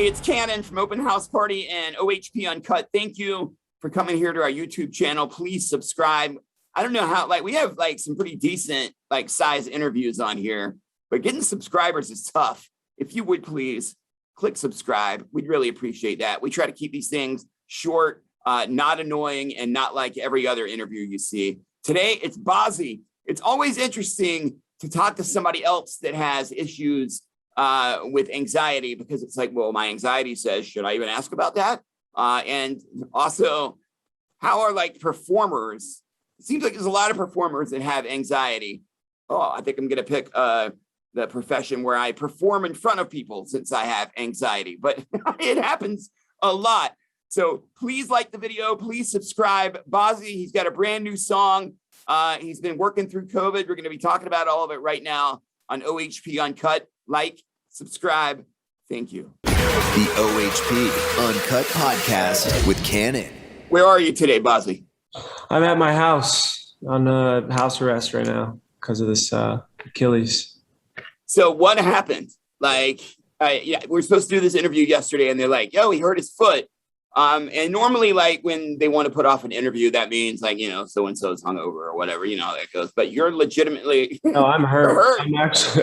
Hey, it's Kannon from Open House Party and OHP Uncut. Thank you for coming here to our YouTube channel. Please subscribe. I don't know how, we have some pretty decent size interviews on here, but getting subscribers is tough. If you would please click subscribe, we'd really appreciate that. We try to keep these things short, not annoying, and not like every other interview you see. Today, it's Bazzi. It's always interesting to talk to somebody else that has issues with anxiety, because it's like, well, my anxiety says, should I even ask about that? And also, how are performers? It seems like there's a lot of performers that have anxiety. Oh, I think I'm going to pick the profession where I perform in front of people since I have anxiety, but it happens a lot. So please like the video, please subscribe. Bazzi, he's got a brand new song. He's been working through COVID. We're going to be talking about all of it right now on OHP Uncut. Like, subscribe. Thank you. The OHP Uncut Podcast with Kannon. Where are you today, Bazzi? I'm at my house on house arrest right now because of this Achilles. So what happened? We're supposed to do this interview yesterday, and they're like, yo, he hurt his foot. And normally, when they want to put off an interview, that means so-and-so's hungover or whatever, how that goes. But you're legitimately No, I'm hurt. hurt.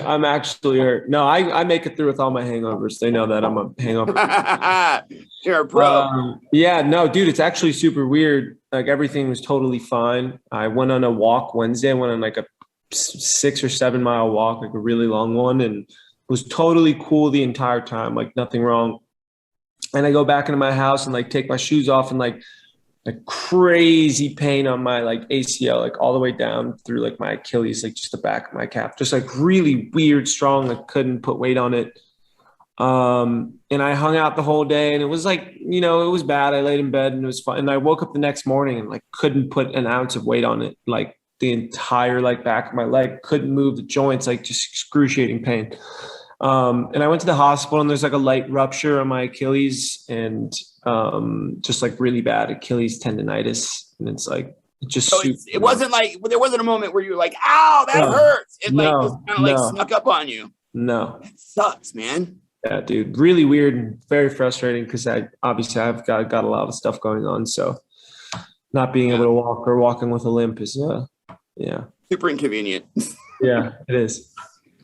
I'm actually hurt. No, I make it through with all my hangovers. They know that I'm a hangover. You're a pro. Yeah, no, dude, it's actually super weird. Everything was totally fine. I went on a walk Wednesday. I went on a 6 or 7 mile walk, a really long one, and it was totally cool the entire time, nothing wrong. And I go back into my house and take my shoes off, and crazy pain on my ACL, all the way down through my Achilles, just the back of my calf, just really weird, strong. I couldn't put weight on it. And I hung out the whole day, and it was it was bad. I laid in bed and it was fun. And I woke up the next morning and couldn't put an ounce of weight on it. The entire back of my leg, couldn't move the joints, just excruciating pain. And I went to the hospital, and there's a light rupture on my Achilles, and just really bad Achilles tendonitis. And it's just so it wasn't there wasn't a moment where you were ow, that hurts. It just kind of snuck up on you. No, that sucks, man. Yeah, dude, really weird and very frustrating, because I've got a lot of stuff going on. So not being able to walk or walking with a limp is super inconvenient. Yeah, it is.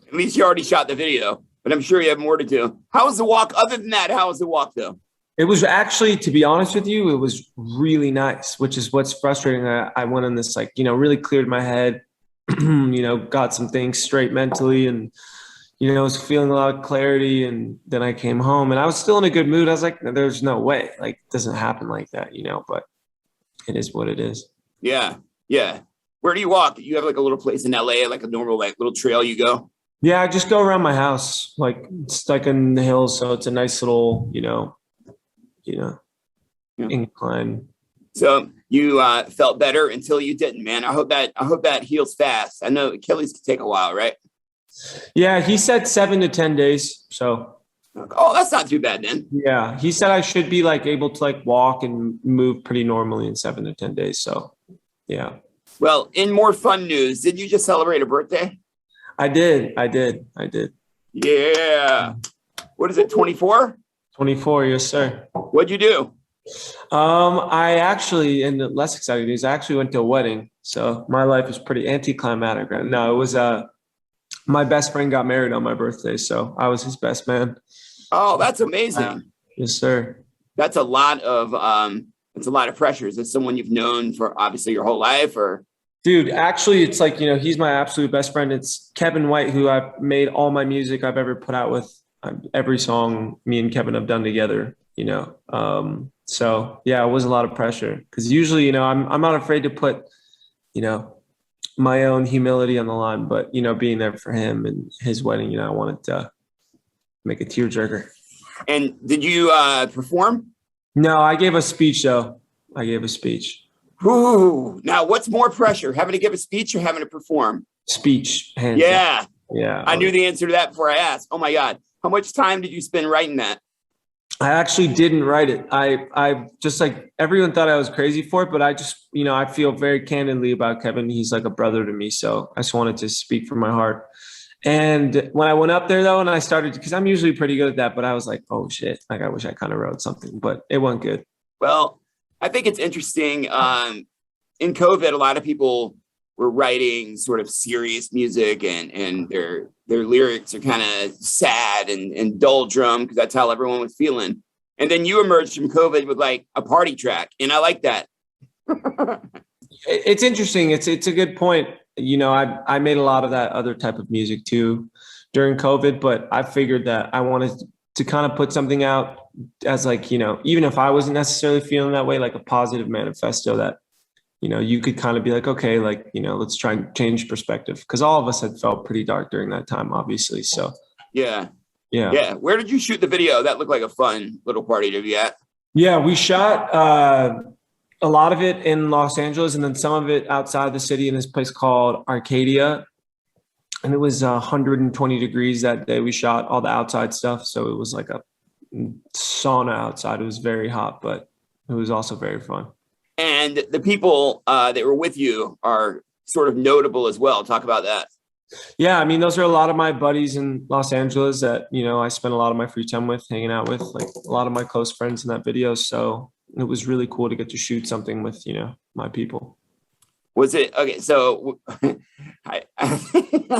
At least you already shot the video, but I'm sure you have more to do. How was the walk? Other than that, how was the walk, though? It was actually, to be honest with you, it was really nice, which is what's frustrating. I went on this, really cleared my head, got some things straight mentally, and, was feeling a lot of clarity. And then I came home, and I was still in a good mood. I was like, there's no way. It doesn't happen like that, but it is what it is. Yeah. Yeah. Where do you walk? You have a little place in LA, a normal, little trail you go? Yeah, I just go around my house. It's in the hills, so it's a nice little, incline. So you felt better until you didn't, man. I hope that heals fast. I know Achilles can take a while, right? Yeah, he said 7 to 10 days. So. Oh, that's not too bad then. Yeah, he said I should be able to walk and move pretty normally in 7 to 10 days. So, yeah. Well, in more fun news, did you just celebrate a birthday? I did. Yeah. What is it, 24? 24, yes, sir. What'd you do? I actually, in the less exciting news, I actually went to a wedding. So my life is pretty anticlimactic. No, it was my best friend got married on my birthday, so I was his best man. Oh, that's amazing. Yes, sir. That's a lot of pressure. Is this someone you've known for obviously your whole life, or? Dude, actually, it's he's my absolute best friend. It's Kevin White, who I've made all my music I've ever put out with. Every song me and Kevin have done together, So, yeah, it was a lot of pressure, because usually, I'm not afraid to put, my own humility on the line. But, being there for him and his wedding, I wanted to make a tearjerker. And did you perform? No, I gave a speech, though. Ooh, now what's more pressure, having to give a speech or having to perform? Speech. Yeah. Yeah. I knew the answer to that before I asked. Oh my God. How much time did you spend writing that? I actually didn't write it. I just everyone thought I was crazy for it, but I just, I feel very candidly about Kevin. He's like a brother to me. So I just wanted to speak from my heart. And when I went up there though, and I started, because I'm usually pretty good at that, but I was like, oh shit, like I wish I kind of wrote something, but it went good. Well, I think it's interesting. In COVID, a lot of people were writing sort of serious music, and their lyrics are kind of sad and doldrum because that's how everyone was feeling. And then you emerged from COVID with like a party track, and I like that. It's interesting. It's a good point. You know, I made a lot of that other type of music too during COVID, but I figured that I wanted to kind of put something out as like, you know, even if I wasn't necessarily feeling that way, like a positive manifesto that, you know, you could kind of be like, okay, like, you know, let's try and change perspective, because all of us had felt pretty dark during that time, obviously. So yeah. Where did you shoot the video? That looked like a fun little party to be at. Yeah, we shot a lot of it in Los Angeles and then some of it outside the city in this place called Arcadia. And it was 120 degrees that day. We shot all the outside stuff. So it was like a sauna outside. It was very hot, but it was also very fun. And the people that were with you are sort of notable as well. Talk about that. Yeah, I mean, those are a lot of my buddies in Los Angeles that, you know, I spent a lot of my free time with, hanging out with, like a lot of my close friends in that video. So it was really cool to get to shoot something with, you know, my people. Was it okay? So I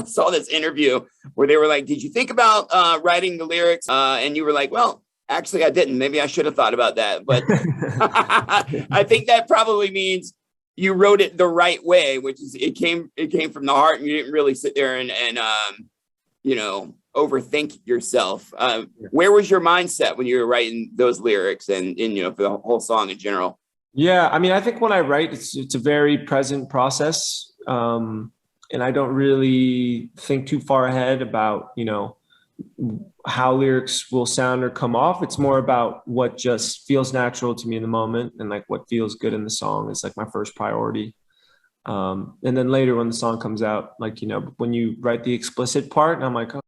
saw this interview where they were like, did you think about writing the lyrics? And you were like, well, actually, I didn't. Maybe I should have thought about that. But I think that probably means you wrote it the right way, which is it came from the heart, and you didn't really sit there and you know, overthink yourself. Where was your mindset when you were writing those lyrics and you know, for the whole song in general? Yeah, I mean, I think when I write, it's a very present process, and I don't really think too far ahead about, you know, how lyrics will sound or come off. It's more about what just feels natural to me in the moment, and like what feels good in the song is like my first priority. And then later when the song comes out, like, you know, when you write the explicit part, and I'm like, oh, I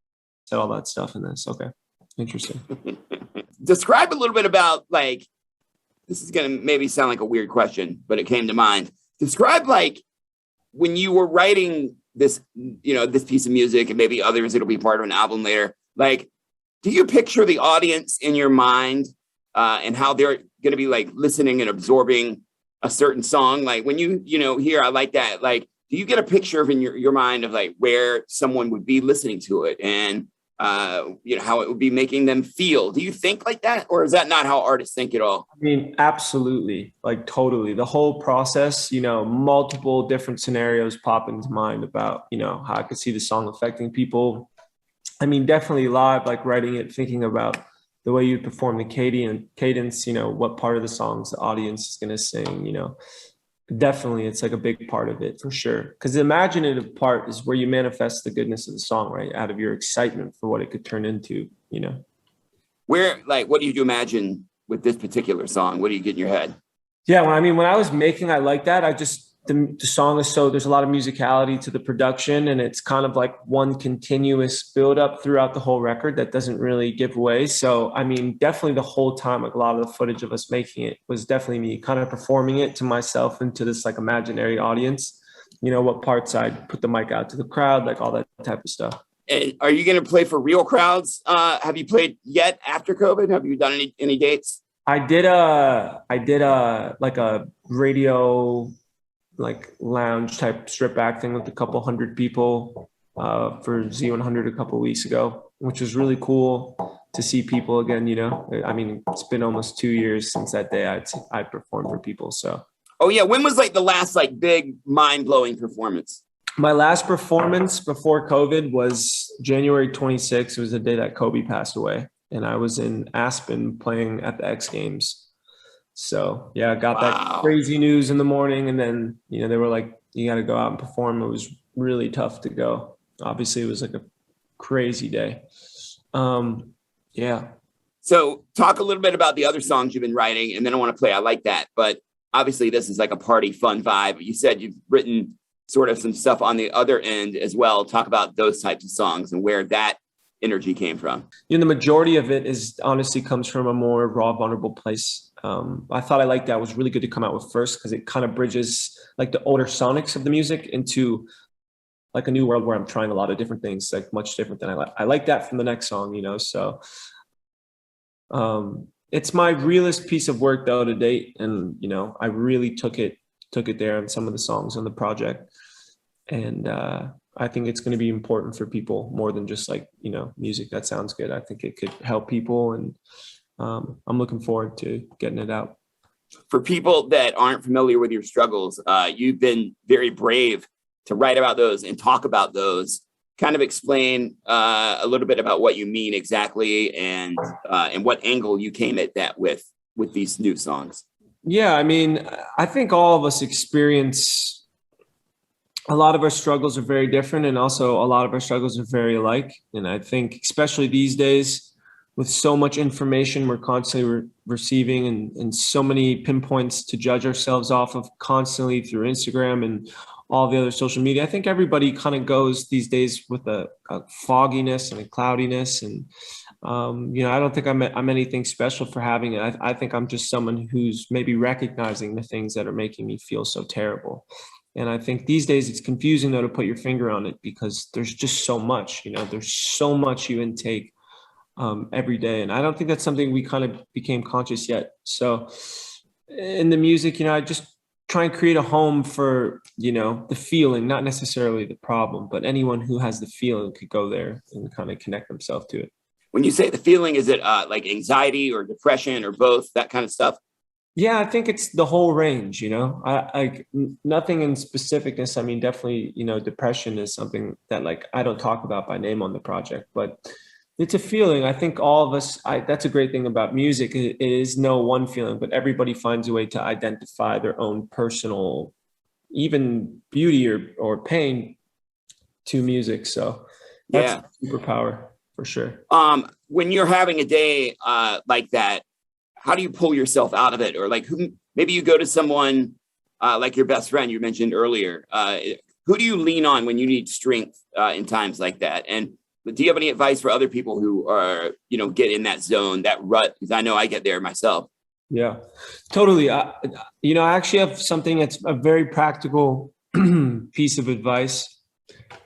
said all that stuff in this. Okay, interesting. Describe a little bit about, like, this is going to maybe sound like a weird question, but it came to mind. Describe, like, when you were writing this, you know, this piece of music, and maybe others, it'll be part of an album later. Like, do you picture the audience in your mind and how they're going to be like listening and absorbing a certain song? Like when you know, hear, I like that. Like, do you get a picture of in your mind of like where someone would be listening to it and, you know, how it would be making them feel? Do you think like that, or is that not how artists think at all? I mean, absolutely, like totally. The whole process, you know, multiple different scenarios pop into mind about, you know, how I could see the song affecting people. I mean, definitely live, like writing it, thinking about the way you perform the cadence, you know, what part of the songs the audience is going to sing, you know. Definitely, it's like a big part of it for sure. Because the imaginative part is where you manifest the goodness of the song, right? Out of your excitement for what it could turn into, you know. Where, like, what do you imagine with this particular song? What do you get in your head? Yeah, when I was making, I like that. The song is so, there's a lot of musicality to the production, and it's kind of like one continuous build up throughout the whole record that doesn't really give away. So, I mean, definitely the whole time, like a lot of the footage of us making it was definitely me kind of performing it to myself and to this like imaginary audience, you know, what parts I'd put the mic out to the crowd, like all that type of stuff. Are you going to play for real crowds? Have you played yet after COVID? Have you done any dates? I did like a radio, like lounge type strip act thing with a couple hundred people for Z100 a couple of weeks ago, which was really cool to see people again. You know, I mean, it's been almost 2 years since that day I performed for people. So, oh yeah, when was like the last like big mind blowing performance? My last performance before COVID was January 26th. It was the day that Kobe passed away, and I was in Aspen playing at the X Games. So yeah, I got that crazy news in the morning, and then, you know, they were like, you got to go out and perform. It was really tough to go. Obviously it was like a crazy day. Yeah. So talk a little bit about the other songs you've been writing, and then I want to play I Like That. But obviously this is like a party fun vibe. You said you've written sort of some stuff on the other end as well. Talk about those types of songs and where that energy came from. You know, the majority of it is honestly comes from a more raw, vulnerable place. I thought I Like That was really good to come out with first, because it kind of bridges like the older sonics of the music into like a new world where I'm trying a lot of different things, like much different than I like. I like that from the next song, you know? So it's my realest piece of work though to date. And, you know, I really took it there on some of the songs on the project. And I think it's going to be important for people more than just like, you know, music that sounds good. I think it could help people, and I'm looking forward to getting it out. For people that aren't familiar with your struggles, you've been very brave to write about those and talk about those. Kind of explain a little bit about what you mean exactly, and what angle you came at that with these new songs. Yeah, I mean, I think all of us experience a lot of our struggles are very different, and also a lot of our struggles are very alike. And I think especially these days, with so much information we're constantly receiving, and so many pinpoints to judge ourselves off of constantly through Instagram and all the other social media, I think everybody kind of goes these days with a fogginess and a cloudiness. And, you know, I don't think I'm anything special for having it. I think I'm just someone who's maybe recognizing the things that are making me feel so terrible. And I think these days it's confusing though to put your finger on it, because there's just so much, you know, there's so much you intake every day. And I don't think that's something we kind of became conscious yet. So in the music, you know, I just try and create a home for, you know, the feeling, not necessarily the problem, but anyone who has the feeling could go there and kind of connect themselves to it. When you say the feeling, is it like anxiety or depression or both, that kind of stuff? Yeah, I think it's the whole range, you know, I nothing in specificness. I mean, definitely, you know, depression is something that like I don't talk about by name on the project, but it's a feeling. I think all of us, that's a great thing about music. It is no one feeling, but everybody finds a way to identify their own personal, even beauty or pain to music. So that's a superpower for sure. When you're having a day like that, how do you pull yourself out of it? Or like maybe you go to someone like your best friend you mentioned earlier. Who do you lean on when you need strength in times like that? And do you have any advice for other people who are, you know, get in that zone, that rut? Because I know I get there myself. Yeah, totally. You know, I actually have something that's a very practical piece of advice,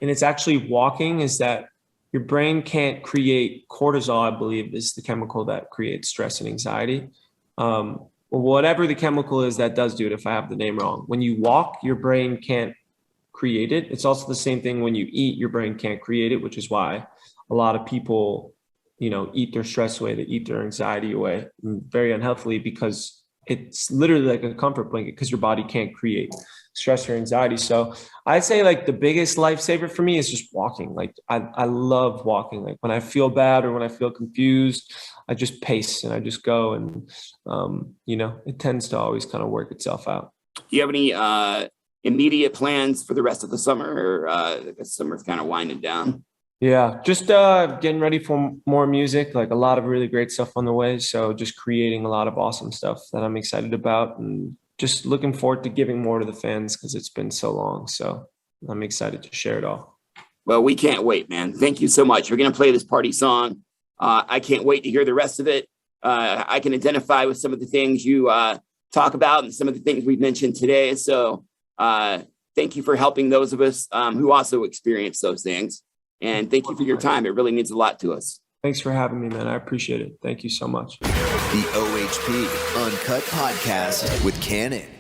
and it's actually walking. Is that your brain can't create cortisol, I believe, is the chemical that creates stress and anxiety. Whatever the chemical is that does do it, if I have the name wrong. When you walk, your brain can't create it. It's also the same thing when you eat, your brain can't create it, which is why a lot of people, you know, eat their stress away, they eat their anxiety away very unhealthily, because it's literally like a comfort blanket, because your body can't create stress or anxiety. So I'd say like the biggest lifesaver for me is just walking. Like I love walking. Like when I feel bad or when I feel confused, I just pace and I just go, and you know, it tends to always kind of work itself out. Do you have any immediate plans for the rest of the summer, or I guess summer's kind of winding down? Yeah, just getting ready for more music, like a lot of really great stuff on the way. So just creating a lot of awesome stuff that I'm excited about, and just looking forward to giving more to the fans, because it's been so long. So I'm excited to share it all. Well, we can't wait, man. Thank you so much. We're going to play this party song. I can't wait to hear the rest of it. I can identify with some of the things you talk about and some of the things we've mentioned today. So thank you for helping those of us who also experience those things. And thank you for your time. It really means a lot to us. Thanks for having me, man. I appreciate it. Thank you so much. The OHP Uncut Podcast with Kannon.